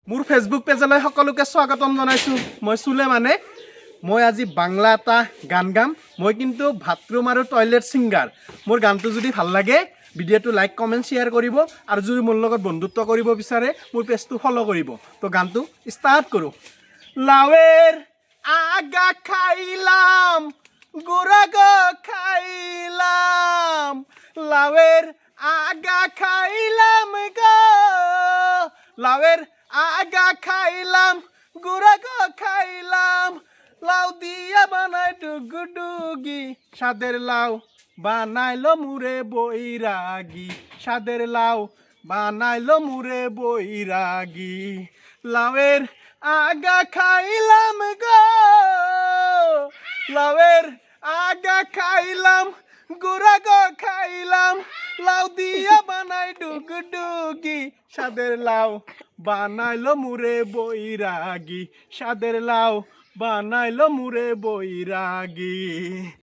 মোৰ ফেচবুক পেজলৈ সকলোকে স্বাগতম জনাইছোঁ। মই চুলে মানে মই আজি বাংলা এটা গান গাম। মই কিন্তু বাথৰুম আৰু টয়লেট ছিংগাৰ। মোৰ গানটো যদি ভাল লাগে ভিডিঅ'টো লাইক কমেণ্ট শ্বেয়াৰ কৰিব আৰু যদি মোৰ লগত বন্ধুত্ব কৰিব বিচাৰে মোৰ পেজটো ফ'ল' কৰিব। তো গানটো ষ্টাৰ্ট কৰোঁ। লাৱেৰ আগা খাইলাম গুড়াগ খাইলাম, লাৱেৰ আগা খাইলাম গো, লাৱের আগা খাইলাম গুড়াগ খাইলাম, লাউ দিয়া বানাই ডুগডুগি, সাদের লাউ বানাইলো মুরে বৈরাগী, সাদের লাউ বানাইলো মুরে বৈরাগী, লাউয়ের আগা খাইলাম গো, লাউয়ের আগা খাইলাম গুড়াগ খাইলাম, লাউ দিয়া বানাই ডুগডুগি, সাদের লাউ বানাইলো মুরে বৈরাগী, সাদের লাউ বানাইলো মুরে বৈরাগী।